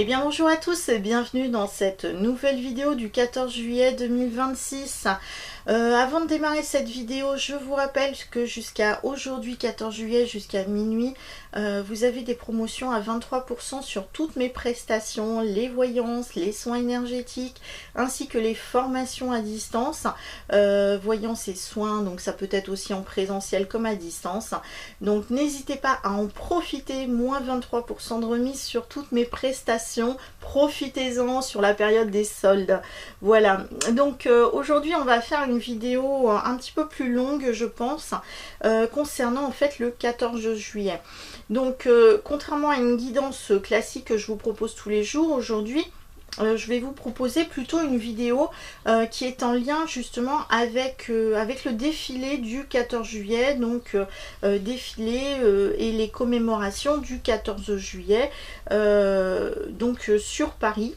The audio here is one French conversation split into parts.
Eh bien bonjour à tous et bienvenue dans cette nouvelle vidéo du 14 juillet 2026. Avant de démarrer cette vidéo, je vous rappelle que jusqu'à aujourd'hui 14 juillet, jusqu'à minuit, vous avez des promotions à 23% sur toutes mes prestations, les voyances, les soins énergétiques, ainsi que les formations à distance. Voyances et soins, donc ça peut être aussi en présentiel comme à distance. Donc n'hésitez pas à en profiter, moins 23% de remise sur toutes mes prestations. Profitez-en sur la période des soldes. Voilà, donc aujourd'hui on va faire une vidéo un petit peu plus longue, je pense, concernant en fait le 14 juillet. Donc contrairement à une guidance classique que je vous propose tous les jours, aujourd'hui je vais vous proposer plutôt une vidéo qui est en lien justement avec le défilé du 14 juillet, donc défilé et les commémorations du 14 juillet sur Paris.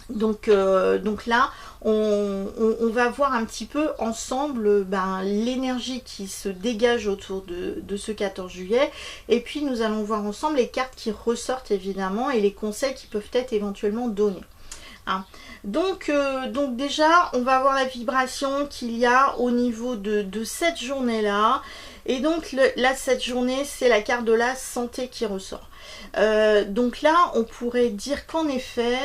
Donc là, on va voir un petit peu ensemble l'énergie qui se dégage autour de ce 14 juillet. Et puis nous allons voir ensemble les cartes qui ressortent évidemment et les conseils qui peuvent être éventuellement donnés. Hein. Donc déjà, on va voir la vibration qu'il y a au niveau de cette journée-là. Et donc là, cette journée, c'est la carte de la santé qui ressort. Donc là, on pourrait dire qu'en effet,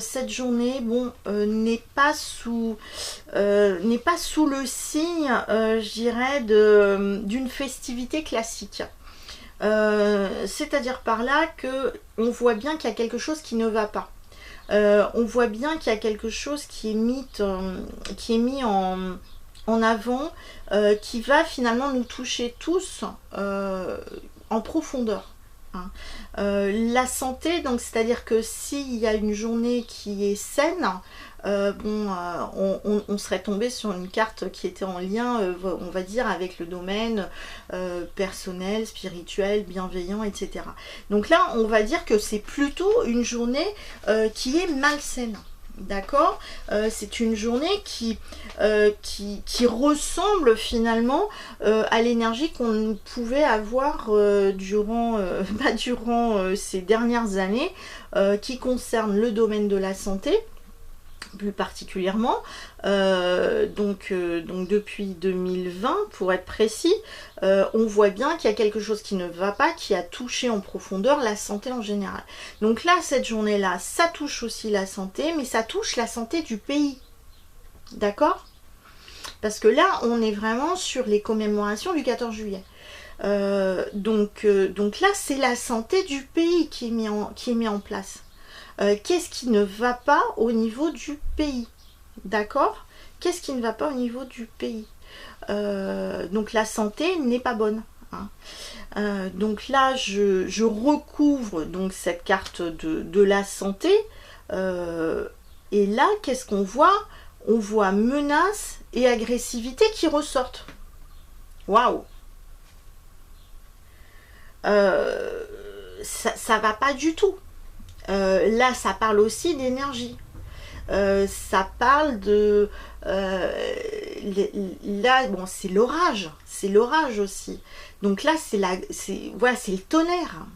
cette journée, n'est pas sous le signe, je dirais, d'une festivité classique. C'est-à-dire par là que on voit bien qu'il y a quelque chose qui ne va pas. On voit bien qu'il y a quelque chose qui est mis en avant, qui va finalement nous toucher tous en profondeur. Hein. La santé, donc c'est-à-dire que s'il y a une journée qui est saine, on serait tombé sur une carte qui était en lien, on va dire, avec le domaine personnel, spirituel, bienveillant, etc. Donc là, on va dire que c'est plutôt une journée qui est malsaine. D'accord, c'est une journée qui ressemble finalement à l'énergie qu'on pouvait avoir durant ces dernières années qui concerne le domaine de la santé plus particulièrement, donc depuis 2020 pour être précis, on voit bien qu'il y a quelque chose qui ne va pas, qui a touché en profondeur la santé en général. Donc là, cette journée-là, ça touche aussi la santé, mais ça touche la santé du pays. D'accord ? Parce que là, on est vraiment sur les commémorations du 14 juillet. Donc là, c'est la santé du pays qui est mis en place. Qu'est-ce qui ne va pas au niveau du pays? D'accord? Qu'est-ce qui ne va pas au niveau du pays? Donc la santé n'est pas bonne. Hein. Donc là, je recouvre donc cette carte de la santé. Et là, qu'est-ce qu'on voit? On voit menace et agressivité qui ressortent. Waouh! Ça va pas du tout. Là, ça parle aussi d'énergie. Ça parle de... là, c'est l'orage. C'est l'orage aussi. Donc là, c'est le tonnerre.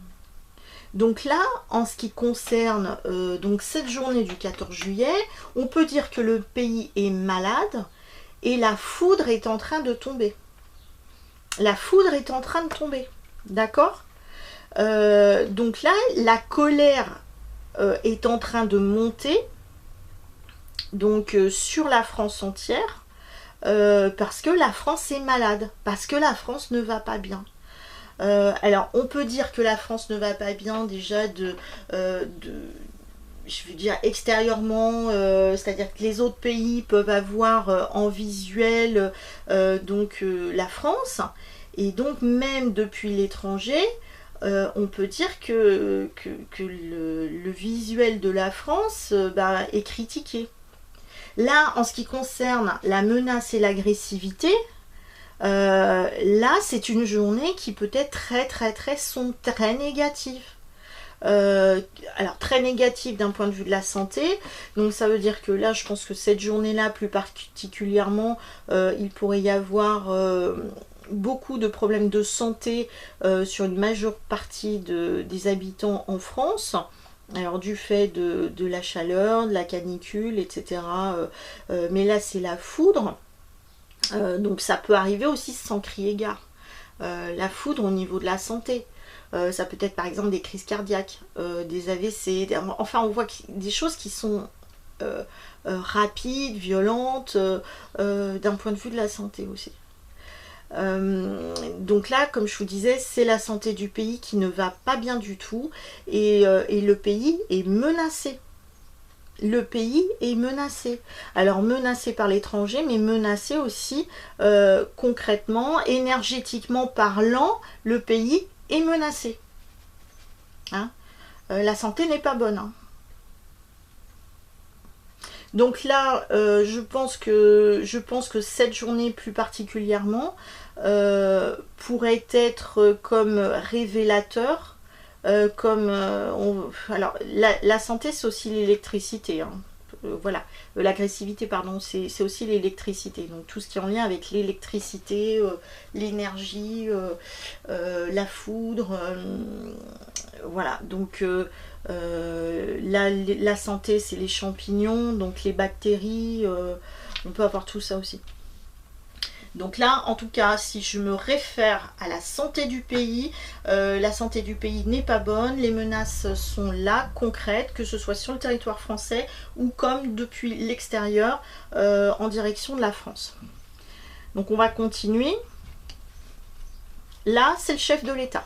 Donc là, en ce qui concerne donc cette journée du 14 juillet, on peut dire que le pays est malade et la foudre est en train de tomber. La foudre est en train de tomber. D'accord ? Donc là, la colère est en train de monter donc sur la France entière parce que la France est malade, parce que la France ne va pas bien. Alors on peut dire que la France ne va pas bien déjà je veux dire extérieurement, c'est-à-dire que les autres pays peuvent avoir en visuel la France, et donc même depuis l'étranger, on peut dire que le visuel de la France est critiqué. Là, en ce qui concerne la menace et l'agressivité, là, c'est une journée qui peut être très très très sombre, très négative. Alors très négative d'un point de vue de la santé, donc ça veut dire que là, je pense que cette journée-là, plus particulièrement, il pourrait y avoir beaucoup de problèmes de santé sur une majeure partie des habitants en France. Alors du fait de la chaleur, de la canicule, etc. Mais là c'est la foudre. Donc ça peut arriver aussi sans crier gare. La foudre au niveau de la santé. Ça peut être par exemple des crises cardiaques, des AVC, enfin on voit des choses qui sont rapides, violentes, d'un point de vue de la santé aussi. Donc là, comme je vous disais, c'est la santé du pays qui ne va pas bien du tout et le pays est menacé. Le pays est menacé. Alors menacé par l'étranger, mais menacé aussi concrètement, énergétiquement parlant, le pays est menacé. Hein, la santé n'est pas bonne. Hein. Donc là, je pense que cette journée plus particulièrement pourrait être comme révélateur, alors la santé c'est aussi l'électricité. Hein. Voilà, l'agressivité, pardon, c'est aussi l'électricité. Donc tout ce qui est en lien avec l'électricité, l'énergie, la foudre, voilà. Donc la santé, c'est les champignons, donc les bactéries, on peut avoir tout ça aussi. Donc là, en tout cas, si je me réfère à la santé du pays, la santé du pays n'est pas bonne, les menaces sont là, concrètes, que ce soit sur le territoire français ou comme depuis l'extérieur, en direction de la France. Donc on va continuer. Là, c'est le chef de l'État,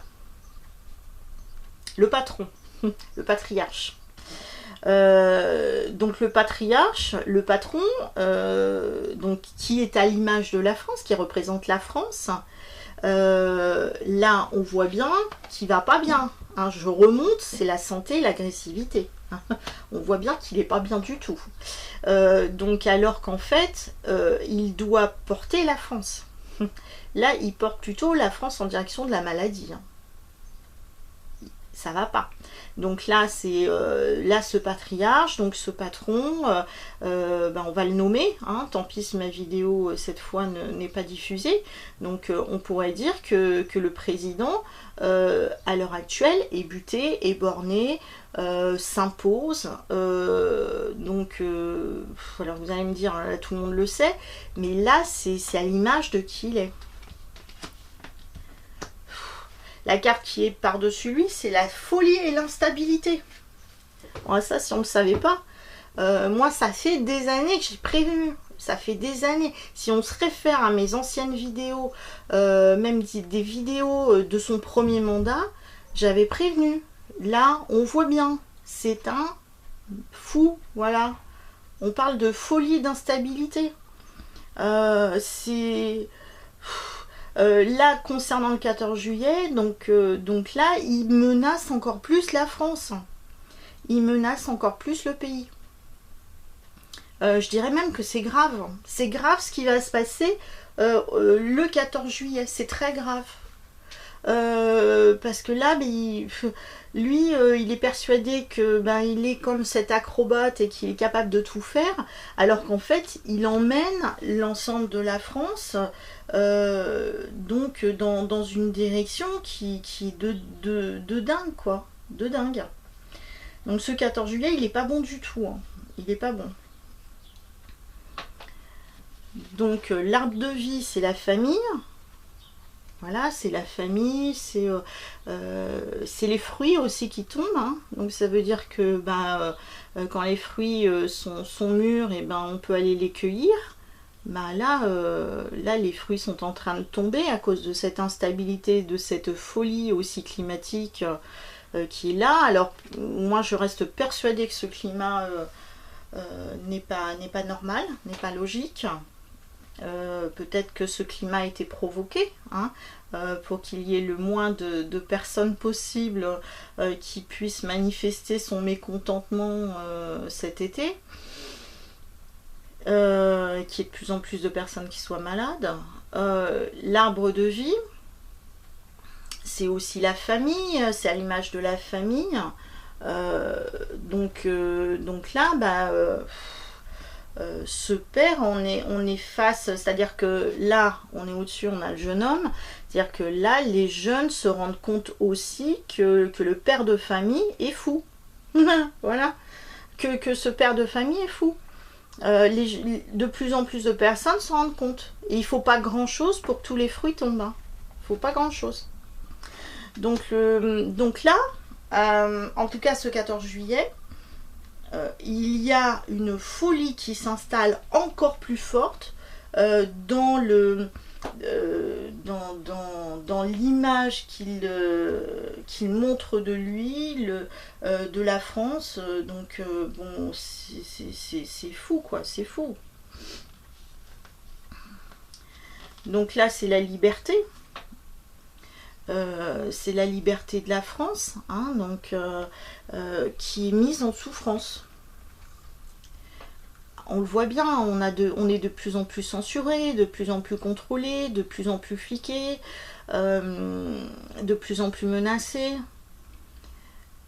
le patron, le patriarche. Donc le patriarche, le patron, donc qui est à l'image de la France, qui représente la France, là on voit bien qu'il va pas bien. Hein, je remonte, c'est la santé, l'agressivité. On voit bien qu'il n'est pas bien du tout. Donc alors qu'en fait, il doit porter la France. Là, il porte plutôt la France en direction de la maladie. Hein. Ça va pas. Donc là, c'est là ce patriarche, donc ce patron, on va le nommer. Hein, tant pis si ma vidéo cette fois n'est pas diffusée. Donc on pourrait dire que le président, à l'heure actuelle, est buté, est borné, s'impose. Donc alors vous allez me dire, là, tout le monde le sait, mais là c'est à l'image de qui il est. La carte qui est par-dessus lui, c'est la folie et l'instabilité. Bon, ça, si on ne le savait pas, moi, ça fait des années que j'ai prévenu. Ça fait des années. Si on se réfère à mes anciennes vidéos, même des vidéos de son premier mandat, j'avais prévenu. Là, on voit bien. C'est un fou, voilà. On parle de folie, d'instabilité. C'est... là, concernant le 14 juillet, donc là, il menace encore plus la France. Il menace encore plus le pays. Je dirais même que c'est grave. C'est grave ce qui va se passer le 14 juillet. C'est très grave. Parce que là, lui, il est persuadé que il est comme cet acrobate et qu'il est capable de tout faire, alors qu'en fait, il emmène l'ensemble de la France donc dans une direction qui est de dingue, quoi. De dingue. Donc ce 14 juillet, il n'est pas bon du tout. Hein. Il n'est pas bon. Donc l'arbre de vie, c'est la famille. Voilà, c'est la famille, c'est les fruits aussi qui tombent. Hein. Donc ça veut dire que quand les fruits sont mûrs, et on peut aller les cueillir. Là, les fruits sont en train de tomber à cause de cette instabilité, de cette folie aussi climatique qui est là. Alors moi, je reste persuadée que ce climat n'est pas normal, n'est pas logique. Peut-être que ce climat a été provoqué hein, pour qu'il y ait le moins de personnes possible qui puissent manifester son mécontentement cet été, qu'il y ait de plus en plus de personnes qui soient malades. L'arbre de vie, c'est aussi la famille, c'est à l'image de la famille. Donc là, ce père, on est face, c'est-à-dire que là, on est au-dessus, on a le jeune homme, c'est-à-dire que là, les jeunes se rendent compte aussi que le père de famille est fou. Voilà. Que ce père de famille est fou. De plus en plus de personnes s'en rendent compte. Et il ne faut pas grand-chose pour que tous les fruits tombent. Hein. Il ne faut pas grand-chose. Donc là, en tout cas ce 14 juillet, il y a une folie qui s'installe encore plus forte dans l'image qu'il montre de lui, de la France. Donc bon, c'est fou quoi, c'est fou. Donc là c'est la liberté. C'est la liberté de la France, hein, donc, qui est mise en souffrance. On le voit bien, on est de plus en plus censuré, de plus en plus contrôlé, de plus en plus fliqué, de plus en plus menacé.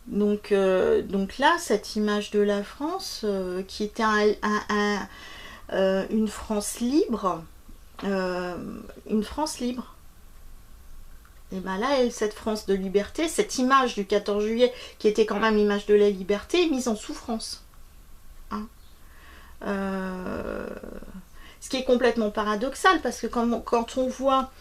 Donc là, cette image de la France, qui était une France libre, une France libre. Et bien là, cette France de liberté, cette image du 14 juillet, qui était quand même l'image de la liberté, est mise en souffrance. Hein, ce qui est complètement paradoxal, parce que quand on voit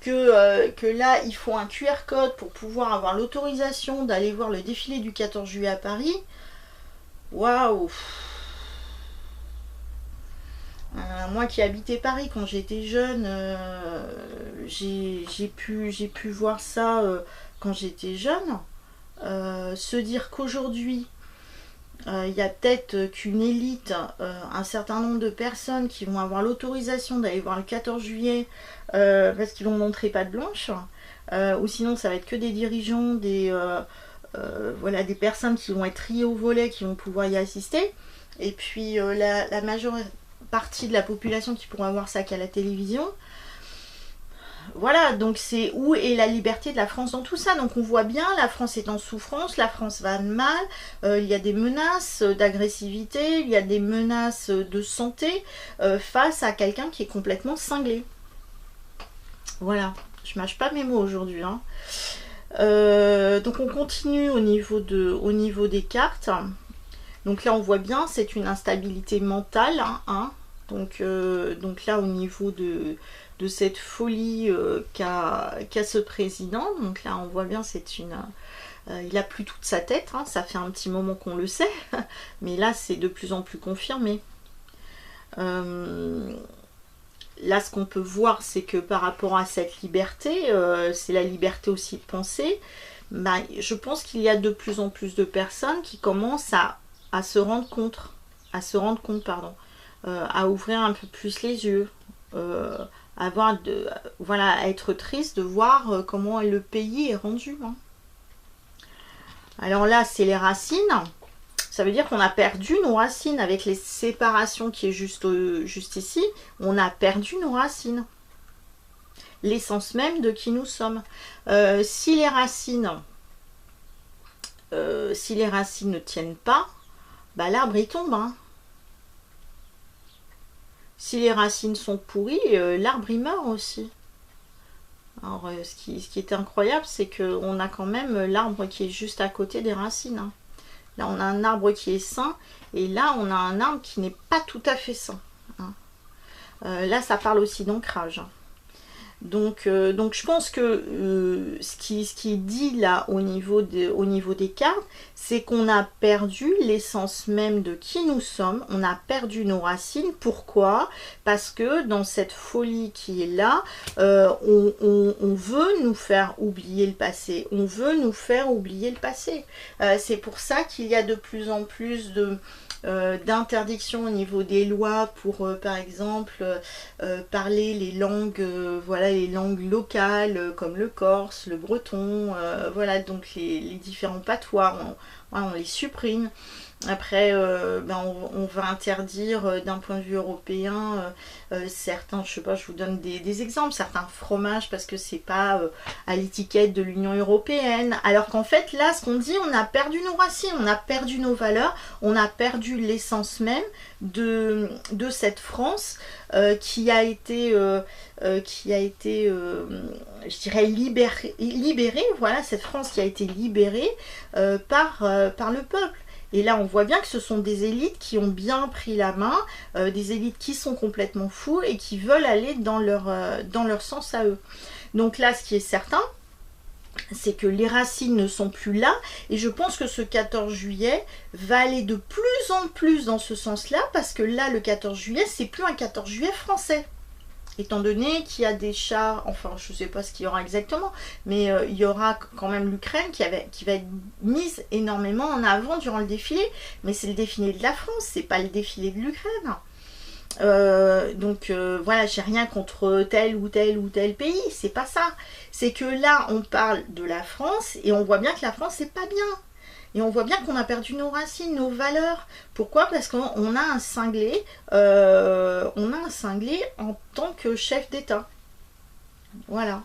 que là, il faut un QR code pour pouvoir avoir l'autorisation d'aller voir le défilé du 14 juillet à Paris, waouh! Moi qui habitais Paris quand j'étais jeune, j'ai pu voir ça quand j'étais jeune. Se dire qu'aujourd'hui, il y a peut-être qu'une élite, un certain nombre de personnes qui vont avoir l'autorisation d'aller voir le 14 juillet parce qu'ils vont montrer patte blanche, ou sinon ça va être que des dirigeants, voilà, des personnes qui vont être triées au volet, qui vont pouvoir y assister, et puis la majeure partie de la population qui pourra voir ça qu'à la télévision. Voilà, donc c'est où est la liberté de la France dans tout ça. Donc on voit bien, la France est en souffrance, la France va mal, il y a des menaces d'agressivité, il y a des menaces de santé face à quelqu'un qui est complètement cinglé. Voilà, je mâche pas mes mots aujourd'hui. Hein. Donc on continue au niveau des cartes. Donc là on voit bien, c'est une instabilité mentale, hein. Donc là au niveau de cette folie qu'a ce président, donc là on voit bien, il a plus toute sa tête, hein. Ça fait un petit moment qu'on le sait, mais là c'est de plus en plus confirmé. Là ce qu'on peut voir, c'est que par rapport à cette liberté, c'est la liberté aussi de penser, bah, je pense qu'il y a de plus en plus de personnes qui commencent à se rendre compte, à ouvrir un peu plus les yeux, à être triste de voir comment le pays est rendu. Hein. Alors là, c'est les racines. Ça veut dire qu'on a perdu nos racines avec les séparations qui est juste ici. On a perdu nos racines. L'essence même de qui nous sommes. Si les racines ne tiennent pas, bah, l'arbre il tombe. Hein. Si les racines sont pourries, l'arbre il meurt aussi. Alors ce qui est incroyable, c'est qu'on a quand même l'arbre qui est juste à côté des racines. Hein. Là on a un arbre qui est sain, et là on a un arbre qui n'est pas tout à fait sain. Hein. Là ça parle aussi d'ancrage. Donc je pense que ce qui est dit là au niveau des cartes, c'est qu'on a perdu l'essence même de qui nous sommes, on a perdu nos racines. Pourquoi? Parce que dans cette folie qui est là, on veut nous faire oublier le passé, c'est pour ça qu'il y a de plus en plus d'interdiction au niveau des lois pour par exemple parler les langues les langues locales comme le corse, le breton, voilà, donc les différents patois on les supprime. Après on va interdire d'un point de vue européen certains, je sais pas, je vous donne des exemples, certains fromages parce que c'est pas à l'étiquette de l'Union européenne, alors qu'en fait là ce qu'on dit, on a perdu nos racines, on a perdu nos valeurs, on a perdu l'essence même de cette France qui a été je dirais libérée, voilà, cette France qui a été libérée par le peuple. Et là, on voit bien que ce sont des élites qui ont bien pris la main, des élites qui sont complètement fous et qui veulent aller dans leur sens à eux. Donc là, ce qui est certain, c'est que les racines ne sont plus là, et je pense que ce 14 juillet va aller de plus en plus dans ce sens-là, parce que là, le 14 juillet, c'est plus un 14 juillet français. Étant donné qu'il y a des chars, enfin je ne sais pas ce qu'il y aura exactement, mais il y aura quand même l'Ukraine qui va être mise énormément en avant durant le défilé. Mais c'est le défilé de la France, c'est pas le défilé de l'Ukraine. Donc voilà, j'ai rien contre tel ou tel ou tel pays, c'est pas ça. C'est que là, on parle de la France et on voit bien que la France, c'est pas bien. Et on voit bien qu'on a perdu nos racines, nos valeurs. Pourquoi? Parce qu'on a un cinglé, en tant que chef d'État. Voilà.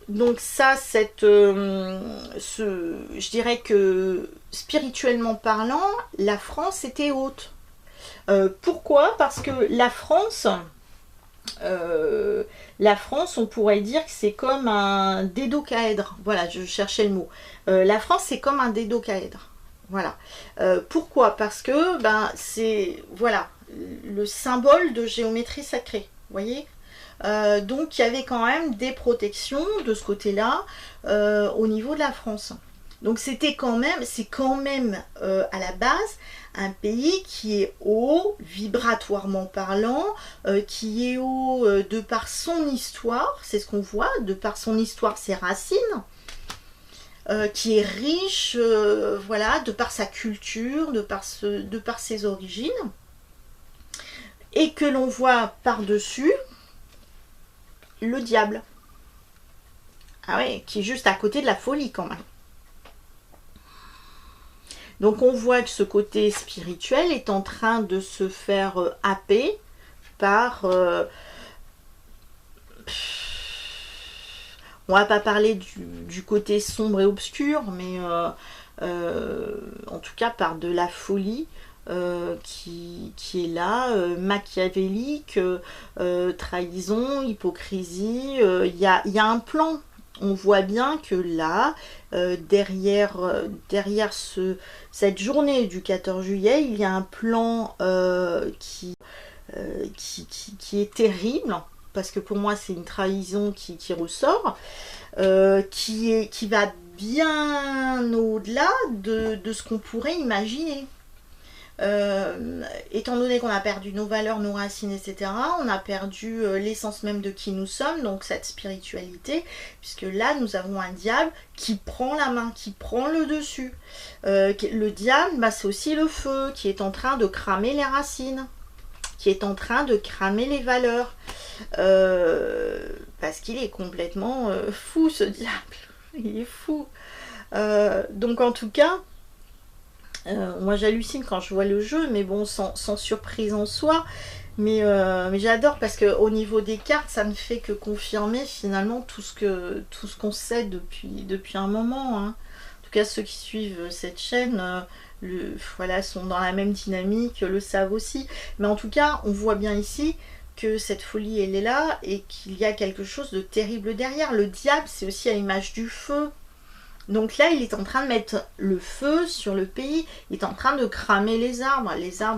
Donc ça, je dirais que spirituellement parlant, la France était haute. Pourquoi? Parce que la France, on pourrait dire que c'est comme un dodécaèdre. Voilà, je cherchais le mot. La France, c'est comme un dodécaèdre. Voilà. Pourquoi? Parce que c'est le symbole de géométrie sacrée. Vous voyez? Donc, il y avait quand même des protections de ce côté-là au niveau de la France. Donc, c'est quand même à la base un pays qui est haut, vibratoirement parlant, qui est haut de par son histoire, c'est ce qu'on voit, de par son histoire, ses racines, qui est riche, de par sa culture, de par ses origines, et que l'on voit par-dessus le diable. Ah ouais, qui est juste à côté de la folie quand même. Donc on voit que ce côté spirituel est en train de se faire happer par... on va pas parler du côté sombre et obscur, mais en tout cas par de la folie qui est là, machiavélique, trahison, hypocrisie. Il y a un plan. On voit bien que là, derrière cette journée du 14 juillet, il y a un plan qui est terrible, parce que pour moi c'est une trahison qui ressort, qui va bien au-delà de ce qu'on pourrait imaginer. Étant donné qu'on a perdu nos valeurs, nos racines, etc., on a perdu l'essence même de qui nous sommes, donc cette spiritualité, puisque là nous avons un diable qui prend la main, qui prend le dessus. Le diable, c'est aussi le feu qui est en train de cramer les racines, qui est en train de cramer les valeurs, parce qu'il est complètement fou, ce diable, il est fou. Donc en tout cas, moi j'hallucine quand je vois le jeu, mais bon, sans surprise en soi, mais j'adore, parce que au niveau des cartes, ça ne fait que confirmer finalement tout ce qu'on sait depuis un moment, hein. En tout cas, ceux qui suivent cette chaîne sont dans la même dynamique, le savent aussi, mais en tout cas on voit bien ici que cette folie elle est là, et qu'il y a quelque chose de terrible derrière. Le diable, c'est aussi à l'image du feu. Donc là, il est en train de mettre le feu sur le pays, il est en train de cramer les arbres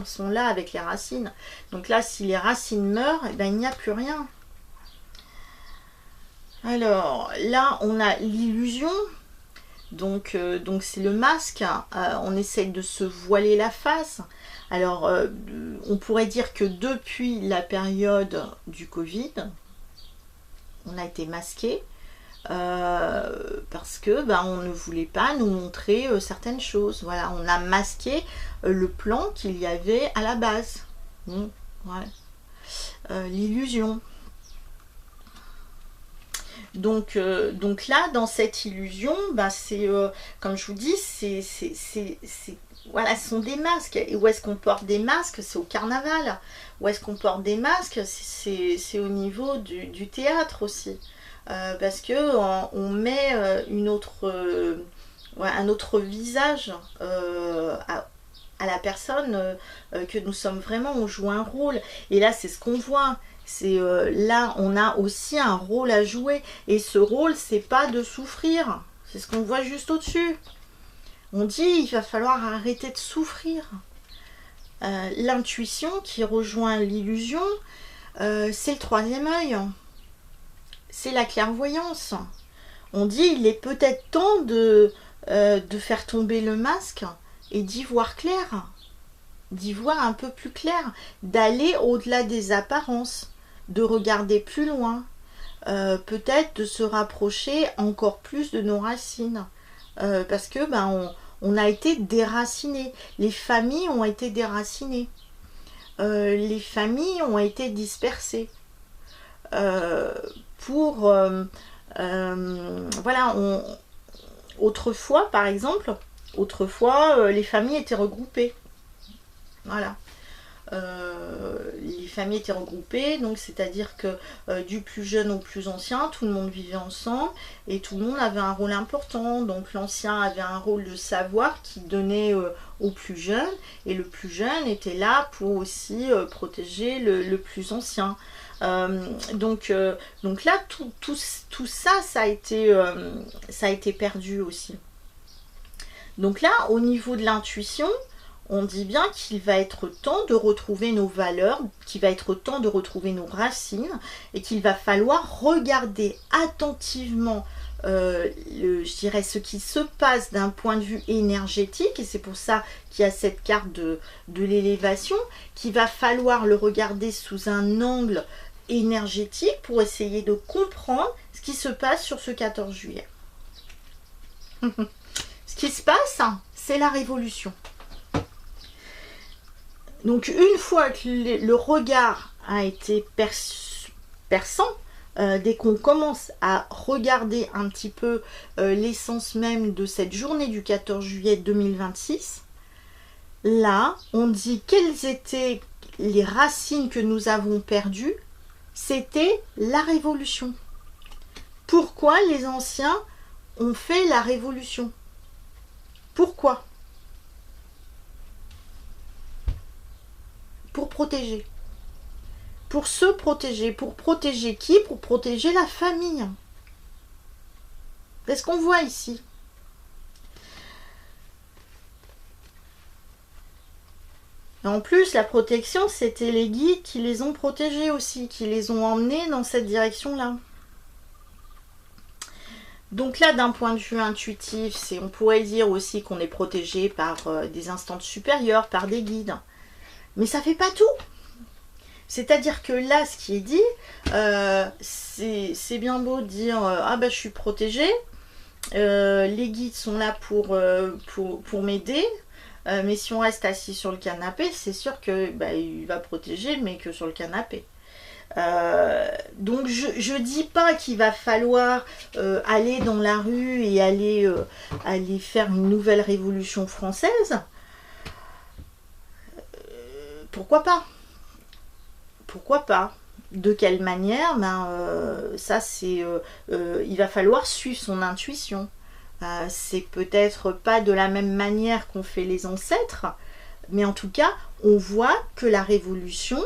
sont là avec les racines. Donc là, si les racines meurent, il n'y a plus rien. Alors là, on a l'illusion, donc c'est le masque, on essaye de se voiler la face. Alors, on pourrait dire que depuis la période du Covid, on a été masqué. Parce que on ne voulait pas nous montrer certaines choses. Voilà, on a masqué le plan qu'il y avait à la base. L'illusion. Donc là, dans cette illusion, c'est comme je vous dis, voilà, ce sont des masques. Et où est-ce qu'on porte des masques? C'est au carnaval. Où est-ce qu'on porte des masques? C'est au niveau du théâtre aussi. Parce que on met un autre visage à la personne, que nous sommes vraiment, on joue un rôle. Et là, c'est ce qu'on voit. Là, on a aussi un rôle à jouer. Et ce rôle, c'est pas de souffrir. C'est ce qu'on voit juste au-dessus. On dit il va falloir arrêter de souffrir. L'intuition qui rejoint l'illusion, c'est le troisième œil. C'est la clairvoyance. On dit il est peut-être temps de faire tomber le masque et d'y voir clair. D'y voir un peu plus clair. D'aller au-delà des apparences. De regarder plus loin. Peut-être de se rapprocher encore plus de nos racines. Parce que on a été déracinés. Les familles ont été déracinées. Les familles ont été dispersées. Voilà, autrefois, par exemple, les familles étaient regroupées. Voilà. Les familles étaient regroupées, donc c'est-à-dire que du plus jeune au plus ancien, tout le monde vivait ensemble et tout le monde avait un rôle important. Donc l'ancien avait un rôle de savoir qui donnait au plus jeune, et le plus jeune était là pour aussi protéger le plus ancien. Donc là, tout ça, ça a été perdu aussi. Donc là, au niveau de l'intuition, on dit bien qu'il va être temps de retrouver nos valeurs, qu'il va être temps de retrouver nos racines, et qu'il va falloir regarder attentivement je dirais ce qui se passe d'un point de vue énergétique, et c'est pour ça qu'il y a cette carte de l'élévation, qu'il va falloir le regarder sous un angle énergétique pour essayer de comprendre ce qui se passe sur ce 14 juillet. Ce qui se passe, c'est la révolution. Donc une fois que le regard a été perçant, dès qu'on commence à regarder un petit peu l'essence même de cette journée du 14 juillet 2026, là on dit quelles étaient les racines que nous avons perdues. C'était la révolution. Pourquoi les anciens ont fait la révolution? Pourquoi? Pour protéger. Pour se protéger. Pour protéger qui? Pour protéger la famille. C'est ce qu'on voit ici. Et en plus, la protection, c'était les guides qui les ont protégés aussi, qui les ont emmenés dans cette direction-là. Donc là, d'un point de vue intuitif, on pourrait dire aussi qu'on est protégé par des instances supérieures, par des guides. Mais ça ne fait pas tout. C'est-à-dire que là, ce qui est dit, c'est bien beau de dire ah ben je suis protégé, les guides sont là pour m'aider, mais si on reste assis sur le canapé, c'est sûr que il va protéger, mais que sur le canapé. Donc je dis pas qu'il va falloir aller dans la rue et aller faire une nouvelle révolution française. Pourquoi pas? Pourquoi pas? De quelle manière? Ça c'est il va falloir suivre son intuition. C'est peut-être pas de la même manière qu'ont fait les ancêtres, mais en tout cas on voit que la révolution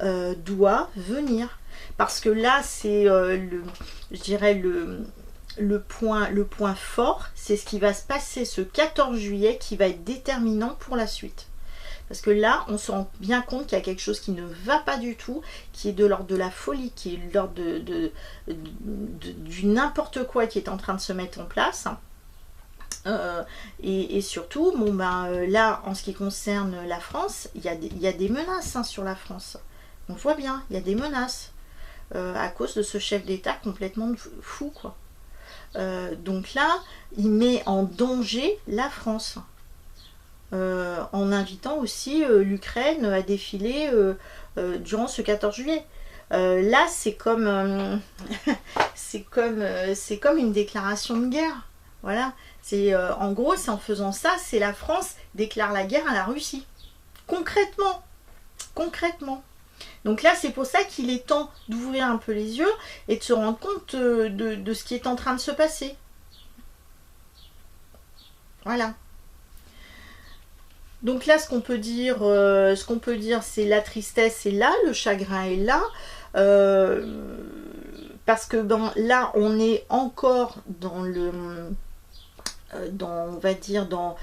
doit venir, parce que là c'est je dirais le point fort, c'est ce qui va se passer ce 14 juillet qui va être déterminant pour la suite. Parce que là, on se rend bien compte qu'il y a quelque chose qui ne va pas du tout, qui est de l'ordre de la folie, qui est de l'ordre du n'importe quoi qui est en train de se mettre en place. Et surtout, là, en ce qui concerne la France, il y a des menaces sur la France. On voit bien, il y a des menaces à cause de ce chef d'État complètement fou, quoi. Donc là, il met en danger la France. En invitant aussi l'Ukraine à défiler durant ce 14 juillet. Là, c'est comme une déclaration de guerre. Voilà. En gros, c'est en faisant ça, c'est la France déclare la guerre à la Russie. Concrètement. Donc là, c'est pour ça qu'il est temps d'ouvrir un peu les yeux et de se rendre compte de ce qui est en train de se passer. Voilà. Donc là, ce qu'on peut dire, c'est la tristesse est là, le chagrin est là, parce que là, on est encore dans on va dire, dans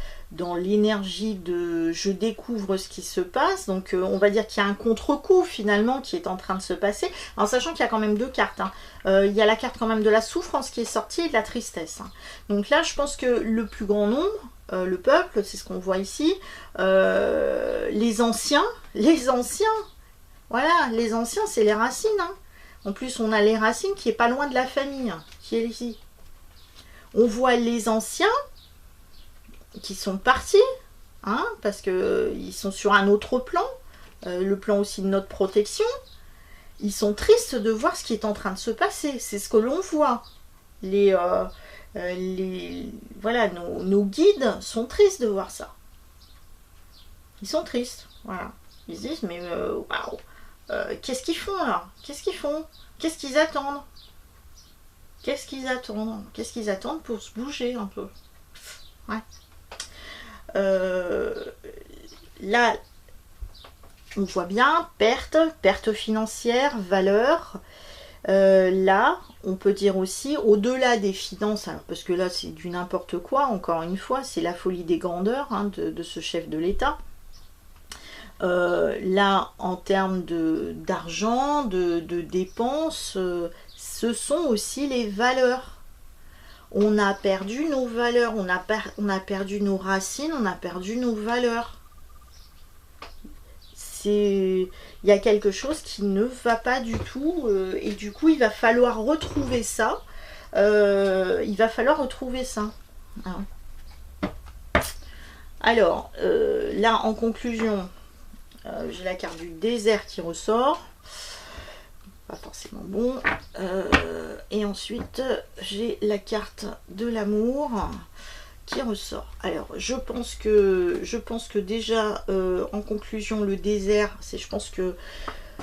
l'énergie de je découvre ce qui se passe. Donc on va dire qu'il y a un contre-coup finalement qui est en train de se passer, en sachant qu'il y a quand même deux cartes, hein. Il y a la carte quand même de la souffrance qui est sortie et de la tristesse, hein. Donc là je pense que le plus grand nombre, le peuple, c'est ce qu'on voit ici, les anciens, voilà, les anciens c'est les racines, hein. En plus on a les racines qui est pas loin de la famille, hein, qui est ici. On voit les anciens qui sont partis, hein, parce qu'ils sont sur un autre plan, le plan aussi de notre protection. Ils sont tristes de voir ce qui est en train de se passer. C'est ce que l'on voit. Voilà, nos guides sont tristes de voir ça. Ils sont tristes, voilà. Ils se disent, mais waouh, qu'est-ce qu'ils font là? Qu'est-ce qu'ils font? Qu'est-ce qu'ils attendent? Qu'est-ce qu'ils attendent? Qu'est-ce qu'ils attendent pour se bouger un peu? Ouais. Là, on voit bien perte financière, valeur. Là, on peut dire aussi, au-delà des finances, alors, parce que là, c'est du n'importe quoi, encore une fois, c'est la folie des grandeurs, hein, de ce chef de l'État. Là, en termes d'argent, de dépenses, ce sont aussi les valeurs. On a perdu nos valeurs, on a perdu nos racines, on a perdu nos valeurs. Il y a quelque chose qui ne va pas du tout, et du coup, il va falloir retrouver ça. Hein. Alors, là, en conclusion, j'ai la carte du désert qui ressort. Pas forcément bon. Et ensuite, j'ai la carte de l'amour qui ressort. Alors, je pense que déjà, en conclusion, le désert, je pense que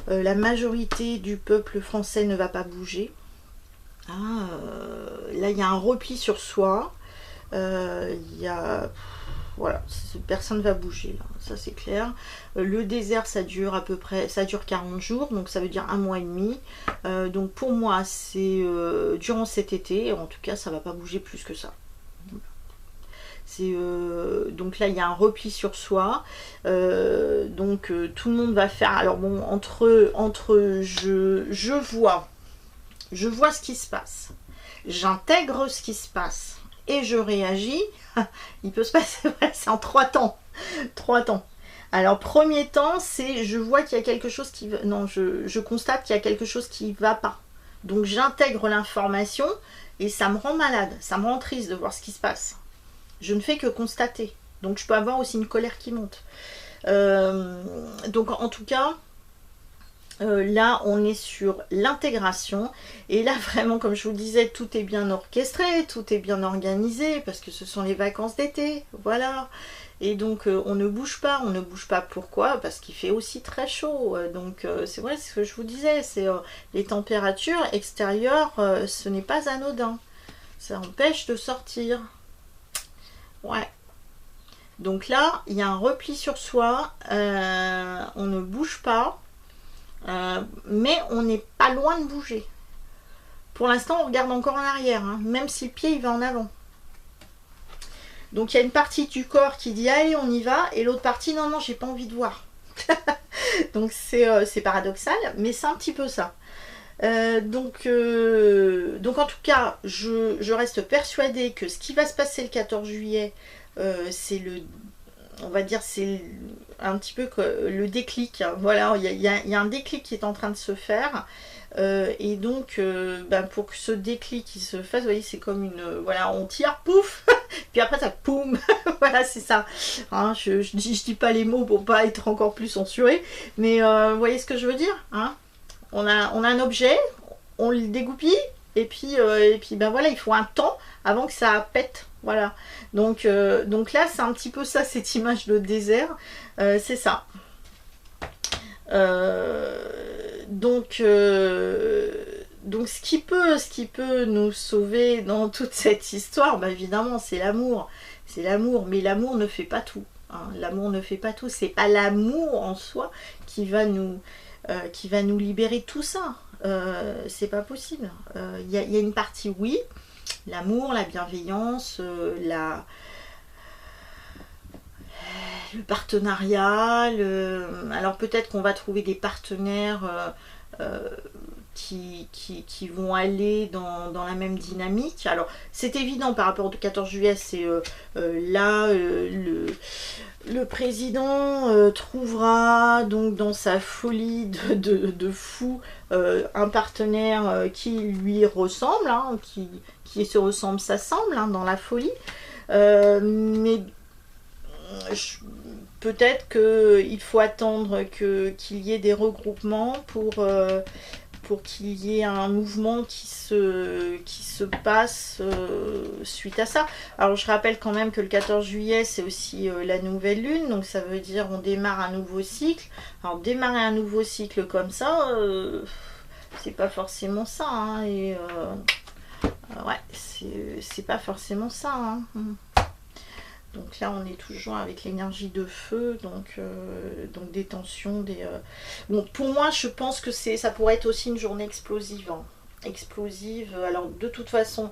la majorité du peuple français ne va pas bouger. Ah, là, il y a un repli sur soi. Il y a... Voilà, personne ne va bouger là, ça c'est clair. Le désert, ça dure à peu près, ça dure 40 jours, donc ça veut dire 1 mois et demi. Donc pour moi, c'est durant cet été, en tout cas, ça va pas bouger plus que ça. Donc là, il y a un repli sur soi. Donc tout le monde va faire. Alors bon, entre je vois ce qui se passe, j'intègre ce qui se passe et je réagis. Il peut se passer, ouais, c'est en 3 temps. 3 temps. Alors, premier temps, c'est je vois qu'il y a quelque chose qui va... Non, je constate qu'il y a quelque chose qui ne va pas. Donc, j'intègre l'information et ça me rend malade. Ça me rend triste de voir ce qui se passe. Je ne fais que constater. Donc, je peux avoir aussi une colère qui monte. Donc, en tout cas... là on est sur l'intégration et là vraiment comme je vous le disais, tout est bien orchestré, tout est bien organisé parce que ce sont les vacances d'été, voilà. Et donc on ne bouge pas pourquoi? Parce qu'il fait aussi très chaud, donc c'est vrai ce que je vous disais, c'est les températures extérieures, ce n'est pas anodin, ça empêche de sortir, ouais. Donc là il y a un repli sur soi, on ne bouge pas. Mais on n'est pas loin de bouger. Pour l'instant, on regarde encore en arrière, hein, même si le pied il va en avant. Donc il y a une partie du corps qui dit allez, on y va, et l'autre partie non, non, j'ai pas envie de voir. Donc c'est paradoxal, mais c'est un petit peu ça. Donc en tout cas, je reste persuadée que ce qui va se passer le 14 juillet, c'est on va dire c'est un petit peu le déclic, voilà, il y a un déclic qui est en train de se faire, et donc pour que ce déclic qui se fasse, vous voyez, c'est comme une, voilà, on tire, pouf, puis après ça, poum, voilà, c'est ça, hein, je dis pas les mots pour pas être encore plus censuré, mais vous voyez ce que je veux dire, hein, on a un objet, on le dégoupille, et puis ben voilà, il faut un temps avant que ça pète, voilà. Donc là c'est un petit peu ça, cette image de désert, c'est ça. Donc ce qui peut nous sauver dans toute cette histoire, bah évidemment c'est l'amour, mais l'amour ne fait pas tout, hein. L'amour ne fait pas tout, c'est pas l'amour en soi qui va nous libérer de tout ça, c'est pas possible. Il y a une partie oui, l'amour, la bienveillance, le partenariat. Alors peut-être qu'on va trouver des partenaires qui vont aller dans la même dynamique. Alors c'est évident par rapport au 14 juillet, c'est là le président trouvera donc dans sa folie de fou un partenaire qui lui ressemble, hein, qui se ressemble, s'assemble hein, dans la folie. Mais peut-être qu'il faut attendre qu'il y ait des regroupements pour qu'il y ait un mouvement qui se passe suite à ça. Alors je rappelle quand même que le 14 juillet c'est aussi la nouvelle lune, donc ça veut dire on démarre un nouveau cycle. Alors démarrer un nouveau cycle comme ça, c'est pas forcément ça, hein, et ouais, c'est pas forcément ça, hein. Donc là, on est toujours avec l'énergie de feu, donc des tensions, Bon, pour moi, je pense que ça pourrait être aussi une journée explosive. Hein. Explosive, alors de toute façon,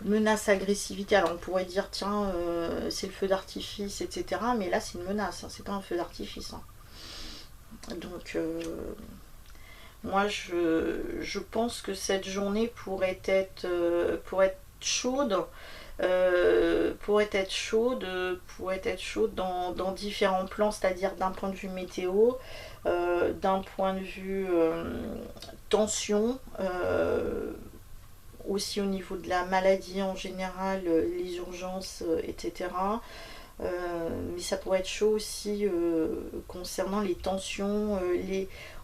menace, agressivité, alors on pourrait dire, tiens, c'est le feu d'artifice, etc. Mais là, c'est une menace, hein, c'est pas un feu d'artifice. Hein. Donc, moi, je pense que cette journée pourrait être chaude. Pourrait être chaude dans différents plans, c'est-à-dire d'un point de vue météo, d'un point de vue tension, aussi au niveau de la maladie en général, les urgences, etc. Mais ça pourrait être chaud aussi concernant les tensions,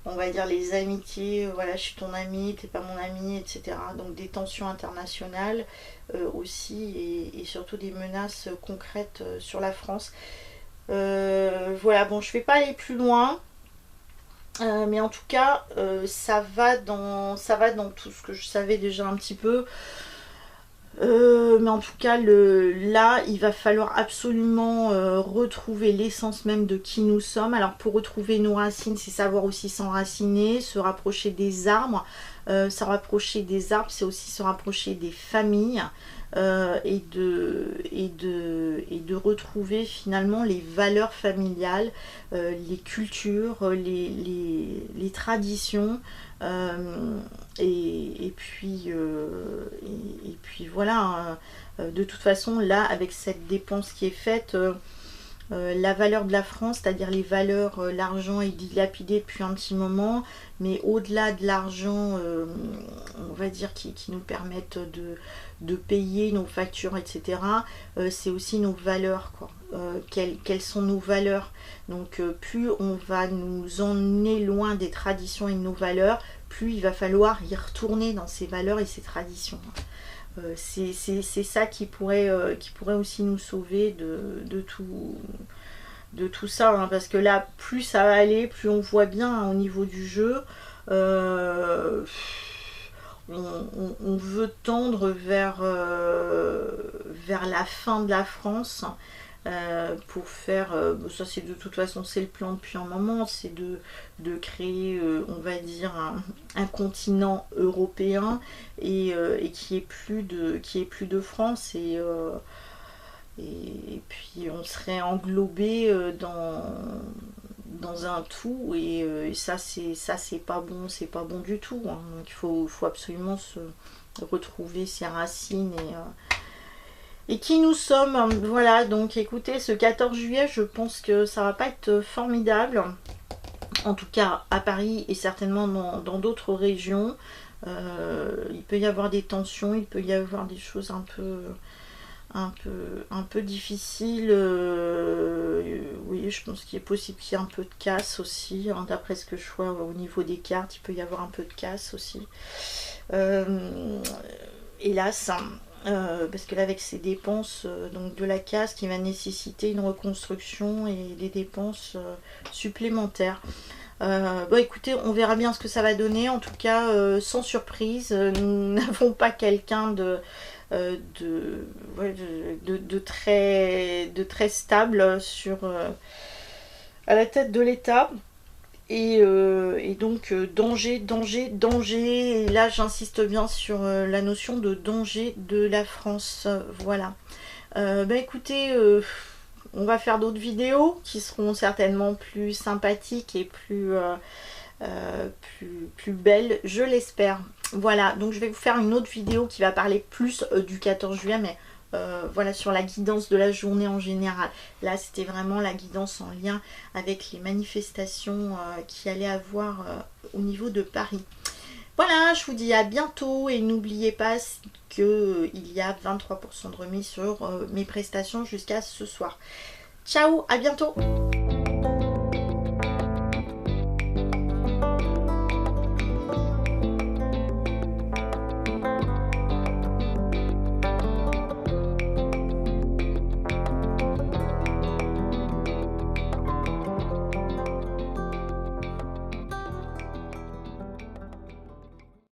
on va dire les amitiés, voilà, je suis ton ami, t'es pas mon ami, etc. Donc des tensions internationales aussi, et surtout des menaces concrètes sur la France. Voilà, bon, je vais pas aller plus loin, mais en tout cas, ça va dans tout ce que je savais déjà un petit peu. Mais en tout cas, là, il va falloir absolument retrouver l'essence même de qui nous sommes. Alors, pour retrouver nos racines, c'est savoir aussi s'enraciner, se rapprocher des arbres. Se rapprocher des arbres, c'est aussi se rapprocher des familles et de retrouver finalement les valeurs familiales, les cultures, les traditions. Et puis voilà, de toute façon là avec cette dépense qui est faite, la valeur de la France, c'est-à-dire les valeurs, l'argent est dilapidé depuis un petit moment, mais au-delà de l'argent, on va dire qui nous permettent de payer nos factures, etc., c'est aussi nos valeurs, quoi. Quelles sont nos valeurs? Donc plus on va nous emmener loin des traditions et de nos valeurs, plus il va falloir y retourner dans ces valeurs et ces traditions. C'est ça qui pourrait aussi nous sauver de tout ça, hein, parce que là, plus ça va aller, plus on voit bien, hein, au niveau du jeu, on veut tendre vers la fin de la France. Pour faire, ça c'est de toute façon c'est le plan depuis un moment, c'est de créer, on va dire un continent européen et qui est plus de France, et puis on serait englobé dans un tout, et ça c'est pas bon du tout, hein. Donc il faut absolument se retrouver ses racines et qui nous sommes. Voilà, donc écoutez, ce 14 juillet, je pense que ça va pas être formidable. En tout cas, à Paris et certainement dans d'autres régions. Il peut y avoir des tensions, il peut y avoir des choses un peu difficiles. Oui, je pense qu'il est possible qu'il y ait un peu de casse aussi, hein, d'après ce que je vois au niveau des cartes, il peut y avoir un peu de casse aussi. Hélas, parce que là avec ces dépenses, donc de la casse qui va nécessiter une reconstruction et des dépenses supplémentaires. Bon écoutez, on verra bien ce que ça va donner. En tout cas, sans surprise, nous n'avons pas quelqu'un de très stable à la tête de l'État. Et donc danger, danger, danger. Et là j'insiste bien sur la notion de danger de la France. Voilà. Bah écoutez, on va faire d'autres vidéos qui seront certainement plus sympathiques et plus belles, je l'espère. Voilà, donc je vais vous faire une autre vidéo qui va parler plus du 14 juillet, mais voilà, sur la guidance de la journée en général. Là, c'était vraiment la guidance en lien avec les manifestations qui allaient avoir au niveau de Paris. Voilà, je vous dis à bientôt et n'oubliez pas qu'il y a 23% de remise sur mes prestations jusqu'à ce soir. Ciao, à bientôt!